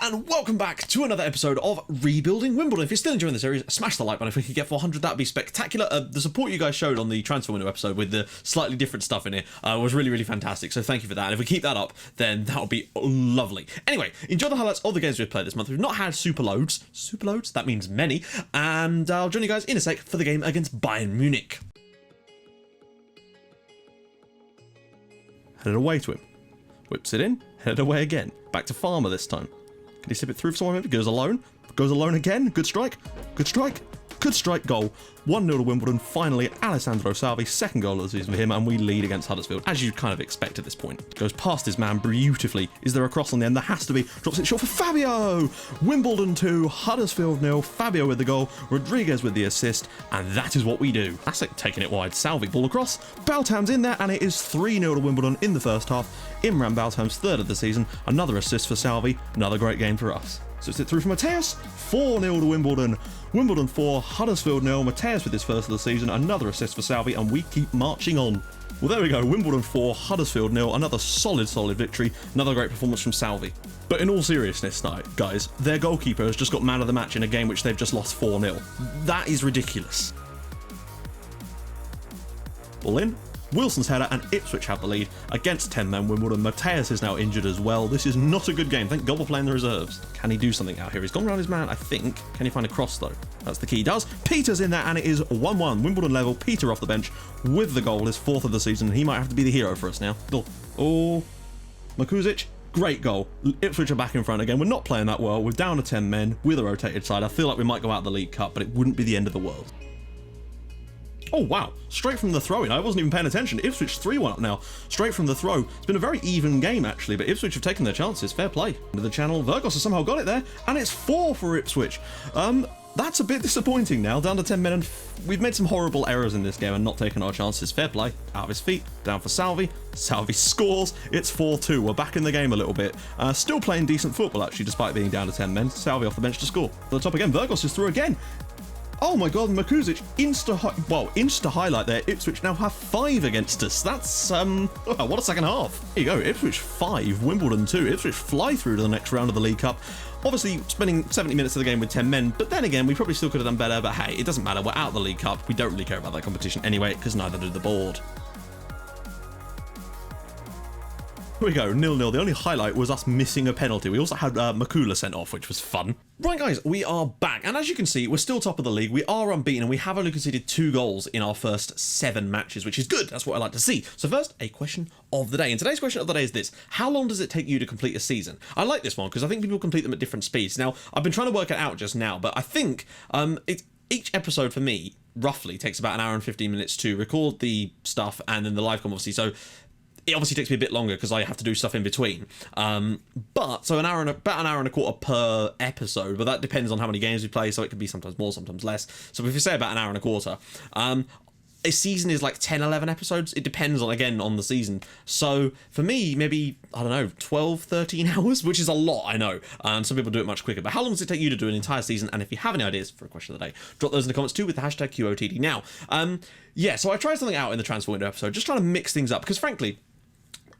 and welcome back to another episode of Rebuilding Wimbledon. If you're still enjoying the series, smash the like button. If we could get 400, that'd be spectacular. The support you guys showed on the transfer window episode with the slightly different stuff in it was really fantastic, so thank you for that. And if we keep that up, then that would be lovely. Anyway, enjoy the highlights of the games we've played this month. We've not had super loads, that means many, and I'll join you guys in a sec for the game against Bayern Munich. Headed away to him, whips it in, headed away again, back to Farmer this time. Can he sip it through for someone? Maybe goes alone again. Good strike, goal. 1-0 to Wimbledon. Finally, Alessandro Salvi, second goal of the season for him, and we lead against Huddersfield, as you kind of expect at this point. Goes past his man beautifully. Is there a cross on the end? There has to be. Drops it short for Fabio. Wimbledon 2, Huddersfield 0. Fabio with the goal, Rodriguez with the assist, and that is what we do. Classic, taking it wide. Salvi, ball across. Baltam's in there, and it is 3-0 to Wimbledon in the first half. Imran Baltam's third of the season. Another assist for Salvi. Another great game for us. So it's it through for Mateus. 4-0 to Wimbledon. Wimbledon 4, Huddersfield 0. Mateus with his first of the season. Another assist for Salvi, and we keep marching on. Well, there we go. Wimbledon 4, Huddersfield 0. Another solid victory. Another great performance from Salvi. But in all seriousness, guys, their goalkeeper has just got man of the match in a game which they've just lost 4-0. That is ridiculous. Ball in. Wilson's header, and Ipswich have the lead against 10 men Wimbledon. Mateus is now injured as well. This is not a good game. Thank God we're playing the reserves. Can he do something out here? He's gone around his man, I think. Can he find a cross though? That's the key. He does. Peter's in there, and it is 1-1. Wimbledon level. Peter off the bench with the goal, his fourth of the season. He might have to be the hero for us now. Oh, Makuzic. Great goal. Ipswich are back in front again. We're not playing that well. We're down to 10 men with a rotated side. I feel like we might go out of the League Cup, but it wouldn't be the end of the world. Oh, wow. Straight from the throw-in. I wasn't even paying attention. Ipswich 3-1 up now. Straight from the throw. It's been a very even game, actually, but Ipswich have taken their chances. Fair play. Into the channel. Virgos has somehow got it there, and it's 4 for Ipswich. That's a bit disappointing now. Down to 10 men, and we've made some horrible errors in this game and not taken our chances. Fair play. Out of his feet. Down for Salvi. Salvi scores. It's 4-2. We're back in the game a little bit. Still playing decent football, actually, despite being down to 10 men. Salvi off the bench to score. To the top again. Virgos is through again. Oh my God, Makuzic, insta highlight there. Ipswich now have 5 against us. That's, what a second half. There you go, Ipswich 5, Wimbledon 2. Ipswich fly through to the next round of the League Cup. Obviously, spending 70 minutes of the game with 10 men, but then again, we probably still could have done better, but hey, it doesn't matter. We're out of the League Cup. We don't really care about that competition anyway, because neither do the board. Here we go, 0-0. The only highlight was us missing a penalty. We also had Makula sent off, which was fun. Right, guys, we are back. And as you can see, we're still top of the league. We are unbeaten, and we have only conceded 2 goals in our first 7 matches, which is good. That's what I like to see. So first, a question of the day. And today's question of the day is this. How long does it take you to complete a season? I like this one because I think people complete them at different speeds. Now, I've been trying to work it out just now, but I think each episode for me, roughly, takes about an hour and 15 minutes to record the stuff and then the live com, obviously. So it obviously takes me a bit longer because I have to do stuff in between. But so about an hour and a quarter per episode, but that depends on how many games we play. So it could be sometimes more, sometimes less. So if you say about an hour and a quarter, a season is like 10, 11 episodes. It depends on the season. So for me, maybe, I don't know, 12, 13 hours, which is a lot, I know. Some people do it much quicker. But how long does it take you to do an entire season? And if you have any ideas for a question of the day, drop those in the comments too with the hashtag QOTD. Now, yeah, so I tried something out in the transfer window episode, just trying to mix things up because frankly,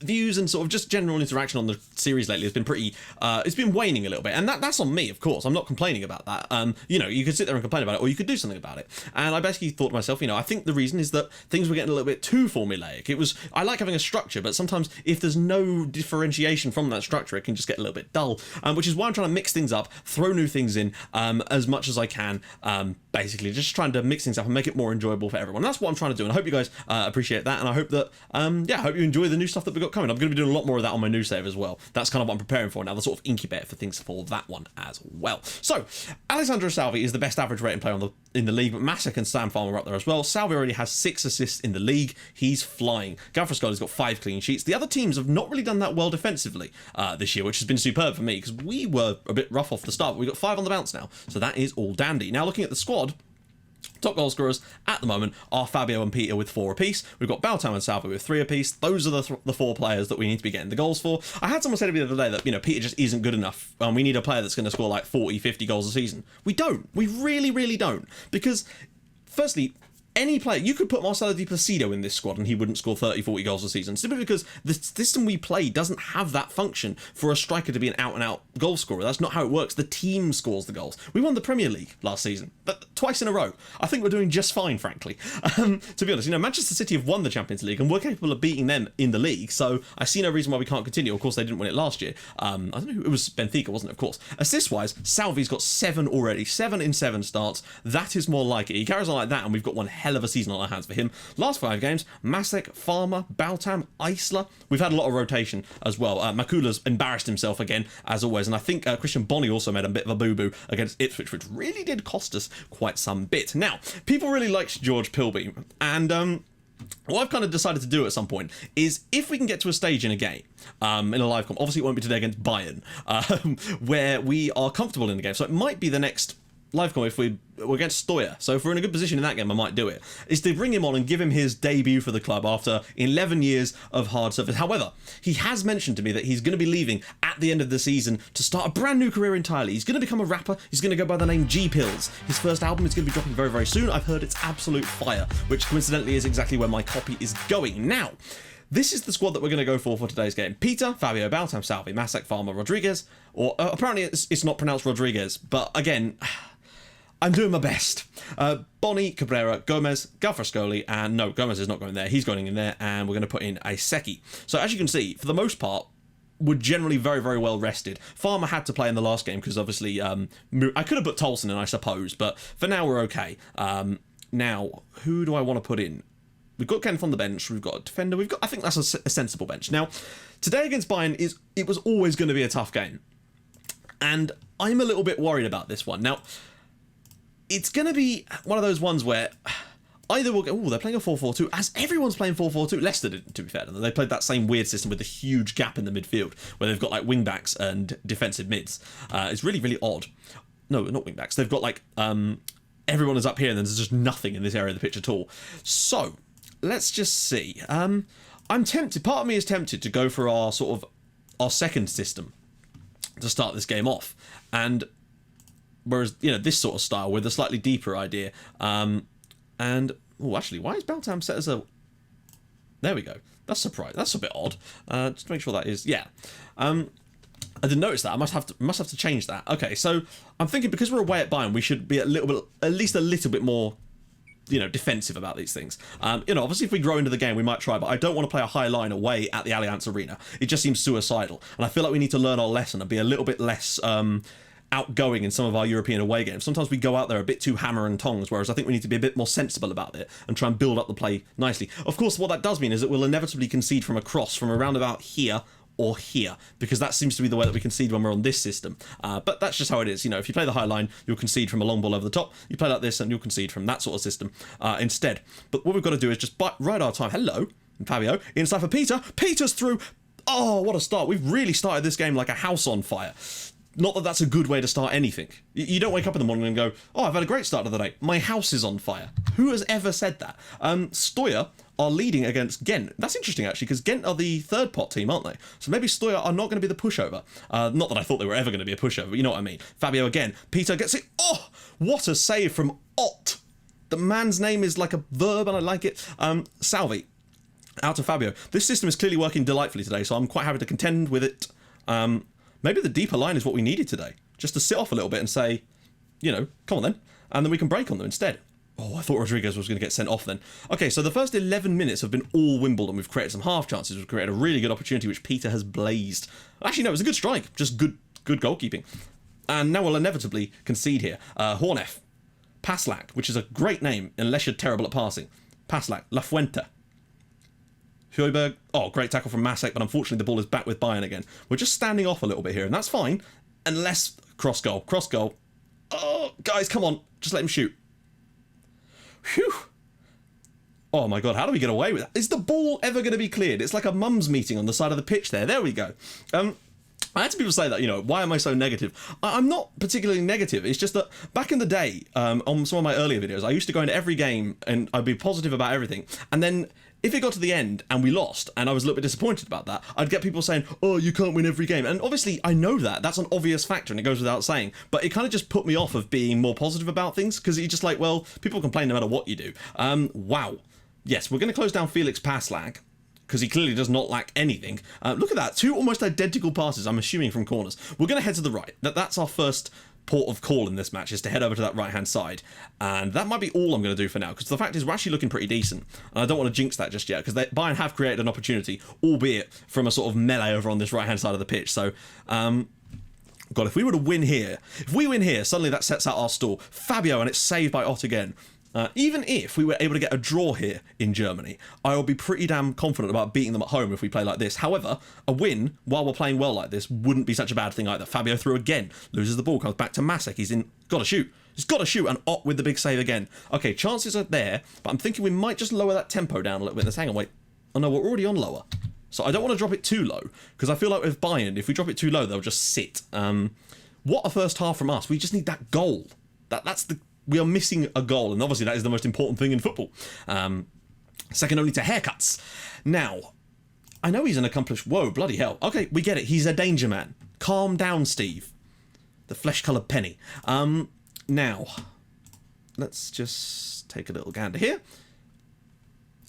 views and sort of just general interaction on the series lately has been pretty it's been waning a little bit, and that's on me, of course. I'm not complaining about that. You could sit there and complain about it, or you could do something about it. And I basically thought to myself, I think the reason is that things were getting a little bit too formulaic. I like having a structure, but sometimes if there's no differentiation from that structure, it can just get a little bit dull, which is why I'm trying to mix things up, throw new things in as much as I can, basically just trying to mix things up and make it more enjoyable for everyone. That's what I'm trying to do, and I hope you guys appreciate that, and I hope that I hope you enjoy the new stuff that we've got coming. I'm going to be doing a lot more of that on my new save as well. That's kind of what I'm preparing for now, the sort of incubator for things for that one as well. So, Alessandro Salvi is the best average rating player in the league, but Masak and Sam Farmer are up there as well. Salvi already has 6 assists in the league. He's flying. Gavroskoli's got 5 clean sheets. The other teams have not really done that well defensively this year, which has been superb for me because we were a bit rough off the start, but we've got 5 on the bounce now. So that is all dandy. Now, looking at the squad, top goal scorers at the moment are Fabio and Peter with 4 apiece. We've got Baltam and Salvi with 3 apiece. Those are the 4 players that we need to be getting the goals for. I had someone say to me the other day that, Peter just isn't good enough. We need a player that's going to score like 40, 50 goals a season. We don't. We really, really don't. Because, firstly, any player, you could put Marcelo Di Placido in this squad and he wouldn't score 30, 40 goals a season, simply because the system we play doesn't have that function for a striker to be an out-and-out goal scorer. That's not how it works. The team scores the goals. We won the Premier League last season, twice in a row. I think we're doing just fine, frankly. To be honest, Manchester City have won the Champions League and we're capable of beating them in the league, so I see no reason why we can't continue. Of course, they didn't win it last year. I don't know, it was Benfica, wasn't it? Of course. Assist-wise, Salvi's got 7 already. 7 in 7 starts. That is more like it. He carries on like that, and we've got one hell of a season on our hands for him. Last 5 games, Masek, Farmer, Baltam, Isla. We've had a lot of rotation as well. Makula's embarrassed himself again, as always, and I think Christian Bonney also made a bit of a boo-boo against Ipswich, which really did cost us quite some bit. Now, people really liked George Pilby, and what I've kind of decided to do at some point is, if we can get to a stage in a game, in a live comp, obviously it won't be today against Bayern, where we are comfortable in the game, so it might be the next live comp if we're against Stoya. So if we're in a good position in that game, I might do it, is to bring him on and give him his debut for the club after 11 years of hard service. However, he has mentioned to me that he's going to be leaving at the end of the season to start a brand new career entirely. He's going to become a rapper. He's going to go by the name G-Pills. His first album is going to be dropping very, very soon. I've heard it's absolute fire, which coincidentally is exactly where my copy is going. Now, this is the squad that we're going to go for today's game. Peter, Fabio, Baltam, Salvi, Masek, Farmer, Rodriguez, or apparently it's not pronounced Rodriguez, but again, I'm doing my best. Bonney, Cabrera, Gomez, Galfrascoli, and no, Gomez is not going there. He's going in there, and we're going to put in a Seki. So as you can see, for the most part, we're generally very, very well rested. Farmer had to play in the last game because obviously I could have put Tolson in, I suppose, but for now we're okay. Now, who do I want to put in? We've got Kenneth on the bench. We've got a defender. I think that's a sensible bench. Now, today against Bayern it was always going to be a tough game, and I'm a little bit worried about this one. Now, it's going to be one of those ones where either we'll go, oh, they're playing a 4-4-2, as everyone's playing 4-4-2. Leicester did, to be fair. They played that same weird system with a huge gap in the midfield, where they've got like wing-backs and defensive mids. It's really, really odd. No, not wing-backs. They've got like, everyone is up here, and then there's just nothing in this area of the pitch at all. So, let's just see. I'm tempted, part of me is tempted to go for our second system to start this game off. And whereas, this sort of style with a slightly deeper idea. And, oh, actually, why is Baltam set as a... There we go. That's surprising. That's a bit odd. Just to make sure that is... Yeah. I didn't notice that. I must have to change that. Okay, so I'm thinking because we're away at Bayern, we should be at least a little bit more, defensive about these things. Obviously if we grow into the game, we might try, but I don't want to play a high line away at the Allianz Arena. It just seems suicidal. And I feel like we need to learn our lesson and be a little bit less... outgoing in some of our European away games. Sometimes we go out there a bit too hammer and tongs, whereas I think we need to be a bit more sensible about it and try and build up the play nicely. Of course, what that does mean is that we'll inevitably concede from a cross from around about here or here, because that seems to be the way that we concede when we're on this system. But that's just how it is. If you play the high line, you'll concede from a long ball over the top. You play like this and you'll concede from that sort of system instead. But what we've got to do is just ride our time. Hello, Fabio. Inside for Peter. Peter's through. Oh, what a start. We've really started this game like a house on fire. Not that that's a good way to start anything. You don't wake up in the morning and go, oh, I've had a great start of the day. My house is on fire. Who has ever said that? Stoya are leading against Ghent. That's interesting, actually, because Ghent are the third pot team, aren't they? So maybe Stoya are not going to be the pushover. Not that I thought they were ever going to be a pushover, but you know what I mean. Fabio again. Peter gets it. Oh, what a save from Ott. The man's name is like a verb, and I like it. Salvi. Out to Fabio. This system is clearly working delightfully today, so I'm quite happy to contend with it. Maybe the deeper line is what we needed today. Just to sit off a little bit and say, come on then. And then we can break on them instead. Oh, I thought Rodriguez was going to get sent off then. Okay, so the first 11 minutes have been all Wimbledon. We've created some half chances. We've created a really good opportunity, which Peter has blazed. Actually, no, it was a good strike. Just good goalkeeping. And now we'll inevitably concede here. Hornef. Paslak, which is a great name, unless you're terrible at passing. Paslak. La Fuente. Højbjerg, oh, great tackle from Masek, but unfortunately the ball is back with Bayern again. We're just standing off a little bit here, and that's fine, unless... Cross goal. Oh, guys, come on. Just let him shoot. Phew. Oh my god, how do we get away with that? Is the ball ever going to be cleared? It's like a mum's meeting on the side of the pitch there. There we go. I had people say that, why am I so negative? I'm not particularly negative. It's just that back in the day, on some of my earlier videos, I used to go into every game and I'd be positive about everything. And then if it got to the end and we lost, and I was a little bit disappointed about that, I'd get people saying, oh, you can't win every game. And obviously, I know that. That's an obvious factor, and it goes without saying. But it kind of just put me off of being more positive about things, because you're just like, well, people complain no matter what you do. Wow. Yes, we're going to close down Felix Passlack, because he clearly does not lack anything. Look at that. 2 almost identical passes, I'm assuming, from corners. We're going to head to the right. That's our first port of call in this match, is to head over to that right hand side, and that might be all I'm going to do for now, because the fact is we're actually looking pretty decent, and I don't want to jinx that just yet, because Bayern have created an opportunity, albeit from a sort of melee over on this right hand side of the pitch. So God, if we were to win here, if we win here, suddenly that sets out our stall. Fabio, and it's saved by Ott again. Even if we were able to get a draw here in Germany, I will be pretty damn confident about beating them at home if we play like this. However, a win, while we're playing well like this, wouldn't be such a bad thing either. Fabio through again, loses the ball, comes back to Masek. He's got to shoot. He's got to shoot, and Ott with the big save again. Okay, chances are there, but I'm thinking we might just lower that tempo down a little bit. Let's hang on, wait. Oh no, we're already on lower. So I don't want to drop it too low, because I feel like with Bayern, if we drop it too low, they'll just sit. What a first half from us. We just need that goal. We are missing a goal, and obviously that is the most important thing in football. Second only to haircuts. Now, I know he's an accomplished... Whoa, bloody hell. Okay, we get it. He's a danger man. Calm down, Steve. The flesh-coloured penny. Now, let's just take a little gander here.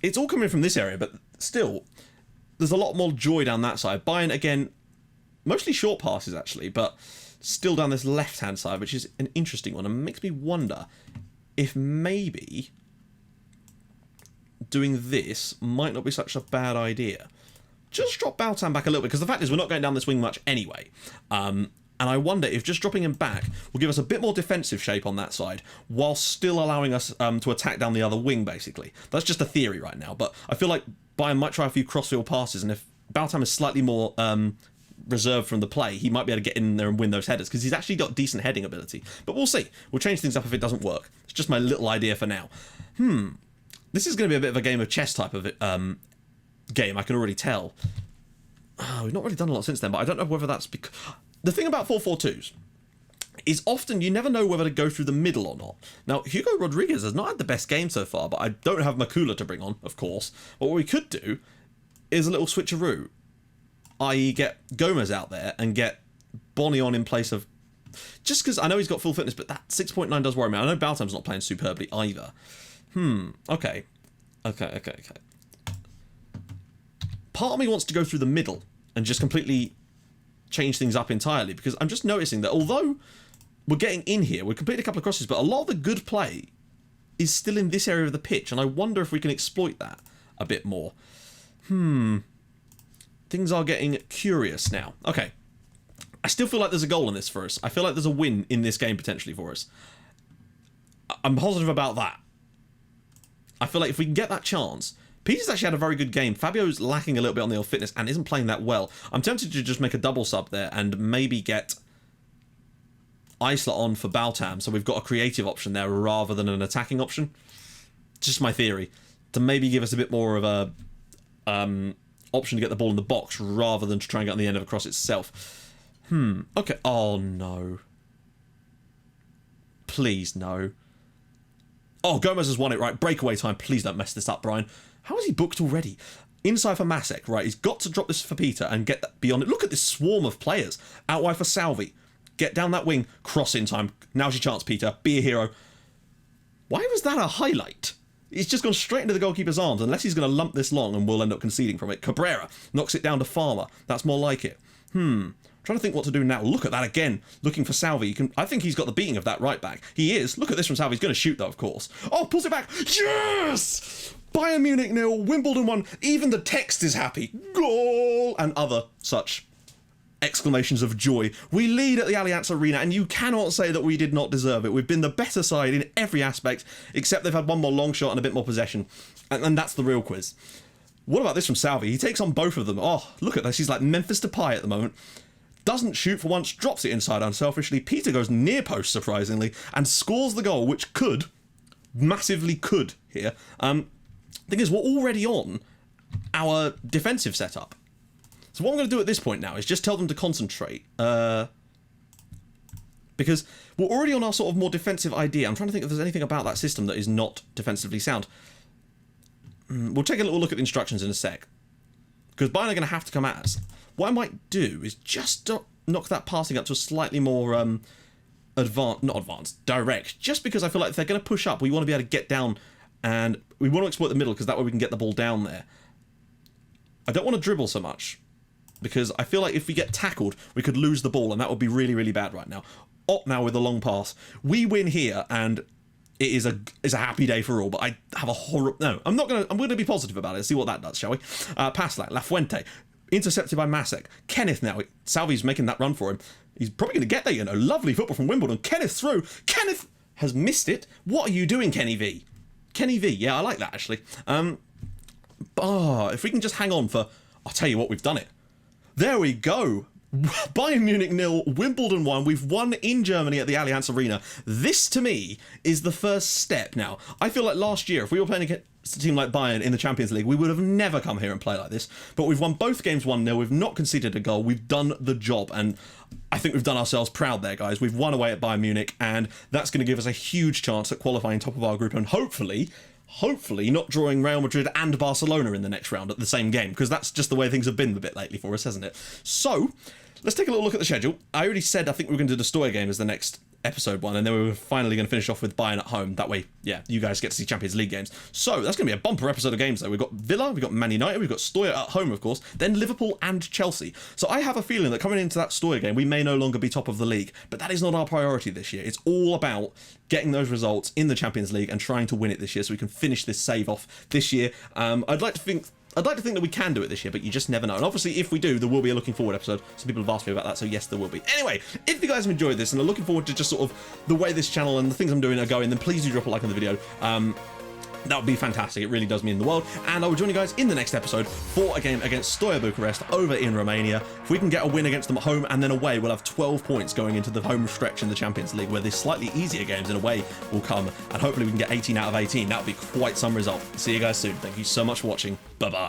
It's all coming from this area, but still, there's a lot more joy down that side. Bayern, again, mostly short passes, actually, but... still down this left-hand side, which is an interesting one, and makes me wonder if maybe doing this might not be such a bad idea. Just drop Baltan back a little bit, because the fact is we're not going down this wing much anyway. And I wonder if just dropping him back will give us a bit more defensive shape on that side, while still allowing us to attack down the other wing, basically. That's just a theory right now, but I feel like Bayern might try a few crossfield passes, and if Baltan is slightly more... reserved from the play, he might be able to get in there and win those headers, because he's actually got decent heading ability. But we'll see. We'll change things up if it doesn't work. It's just my little idea for now. This is going to be a bit of a game of chess type of game, I can already tell. We've not really done a lot since then, but I don't know whether that's because... The thing about 4-4-2s is often you never know whether to go through the middle or not. Now, Hugo Rodriguez has not had the best game so far, but I don't have Makula to bring on, of course. But what we could do is a little switcheroo, i.e. get Gomez out there and get Bonnie on in place of... Just because I know he's got full fitness, but that 6.9 does worry me. I know Baltam's not playing superbly either. Okay. Part of me wants to go through the middle and just completely change things up entirely, because I'm just noticing that although we're getting in here, we're completing a couple of crosses, but a lot of the good play is still in this area of the pitch, and I wonder if we can exploit that a bit more. Things are getting curious now. Okay. I still feel like there's a goal in this for us. I feel like there's a win in this game potentially for us. I'm positive about that. I feel like if we can get that chance... Peter's actually had a very good game. Fabio's lacking a little bit on the old fitness and isn't playing that well. I'm tempted to just make a double sub there and maybe get Isla on for Baltam, so we've got a creative option there rather than an attacking option. Just my theory. To maybe give us a bit more of a... option to get the ball in the box rather than to try and get on the end of a cross itself. Okay. Oh, no. Please, no. Oh, Gomez has won it, right? Breakaway time. Please don't mess this up, Brian. How is he booked already? Inside for Masek, right? He's got to drop this for Peter and get that beyond it. Look at this swarm of players. Out wide for Salvi. Get down that wing. Cross in time. Now's your chance, Peter. Be a hero. Why was that a highlight? He's just gone straight into the goalkeeper's arms, unless he's going to lump this long and we'll end up conceding from it. Cabrera knocks it down to Farmer. That's more like it. Trying to think what to do now. Look at that again. Looking for Salvi. I think he's got the beating of that right back. He is. Look at this from Salvi. He's going to shoot though, of course. Oh, pulls it back. Yes! Bayern Munich 0, Wimbledon 1. Even the text is happy. Goal! And other such exclamations of joy. We lead at the Allianz Arena, and you cannot say that we did not deserve it. We've been the better side in every aspect, except they've had one more long shot and a bit more possession. And that's the real quiz. What about this from Salvi? He takes on both of them. Oh, look at this. He's like Memphis Depay at the moment. Doesn't shoot for once, drops it inside unselfishly. Peter goes near post, surprisingly, and scores the goal, which could, massively could, here. Thing is, we're already on our defensive setup. So what I'm going to do at this point now is just tell them to concentrate. Because we're already on our sort of more defensive idea. I'm trying to think if there's anything about that system that is not defensively sound. We'll take a little look at the instructions in a sec. Because Bayern are going to have to come at us. What I might do is just knock that passing up to a slightly more direct. Just because I feel like if they're going to push up, we want to be able to get down and we want to exploit the middle because that way we can get the ball down there. I don't want to dribble so much because I feel like if we get tackled, we could lose the ball and that would be really, really bad right now. Op now with a long pass. We win here and it is a happy day for all, but I have a horror. No, I'm going to be positive about it. See what that does, shall we? Paslak, La Fuente, intercepted by Masek. Kenneth now. Salvi's making that run for him. He's probably going to get there, you know. Lovely football from Wimbledon. Kenneth through. Kenneth has missed it. What are you doing, Kenny V? Kenny V. Yeah, I like that, actually. If we can just hang on for... I'll tell you what, we've done it. There we go. Bayern Munich 0, Wimbledon 1. We've won in Germany at the Allianz Arena. This, to me, is the first step. Now, I feel like last year, if we were playing against a team like Bayern in the Champions League, we would have never come here and play like this. But we've won both games 1-0. We've not conceded a goal. We've done the job. And I think we've done ourselves proud there, guys. We've won away at Bayern Munich. And that's going to give us a huge chance at qualifying top of our group. And hopefully not drawing Real Madrid and Barcelona in the next round at the same game, because that's just the way things have been a bit lately for us, hasn't it? So, let's take a little look at the schedule. I already said I think we were going to do the Stoya game as the next episode one, and then we were finally going to finish off with Bayern at home. That way, yeah, you guys get to see Champions League games. So, that's going to be a bumper episode of games, though. We've got Villa, we've got Man United, we've got Stoya at home, of course, then Liverpool and Chelsea. So, I have a feeling that coming into that Stoya game, we may no longer be top of the league, but that is not our priority this year. It's all about getting those results in the Champions League and trying to win it this year so we can finish this save off this year. I'd like to think that we can do it this year, but you just never know. And obviously, if we do, there will be a looking forward episode. Some people have asked me about that, so yes, there will be. Anyway, if you guys have enjoyed this and are looking forward to just sort of the way this channel and the things I'm doing are going, then please do drop a like on the video. That would be fantastic. It really does mean the world. And I will join you guys in the next episode for a game against Stoya Bucharest over in Romania. If we can get a win against them at home and then away, we'll have 12 points going into the home stretch in the Champions League, where the slightly easier games in away will come. And hopefully we can get 18 out of 18. That would be quite some result. See you guys soon. Thank you so much for watching. Bye-bye.